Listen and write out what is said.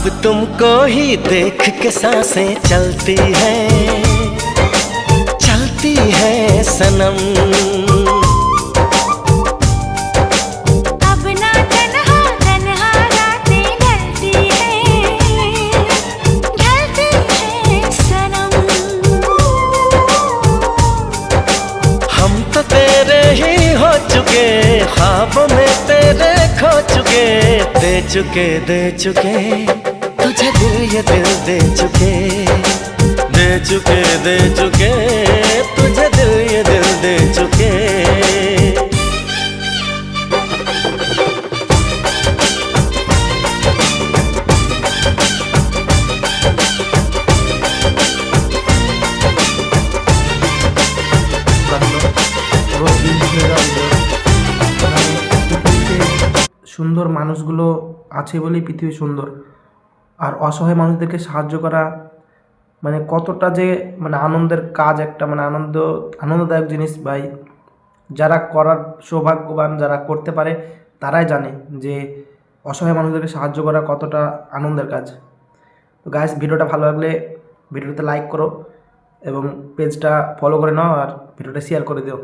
अब तुमको ही देख के सांसें चलती है सनम। अब ना तन्हा तन्हा रातें ढलती है सनम। हम तो तेरे ही हो चुके, ख्वाबों में तेरे खो चुके, दे चुके तुझे दिल, ये दिल दे चुके तुझे दिल, ये दिल दे चुके। সুন্দর মানুষগুলো আছে বলেই পৃথিবী সুন্দর। আর অসহায় মানুষদেরকে সাহায্য করা মানে কতটা যে মানে আনন্দের কাজ, একটা মানে আনন্দদায়ক জিনিস ভাই। যারা করার সৌভাগ্যবান, যারা করতে পারে তারাই জানে যে অসহায় মানুষদেরকে সাহায্য করা কতটা আনন্দের কাজ। তো গাইস, ভিডিওটা ভালো লাগলে ভিডিওতে লাইক করো এবং পেজটা ফলো করে নাও আর ভিডিওটা শেয়ার করে দিও।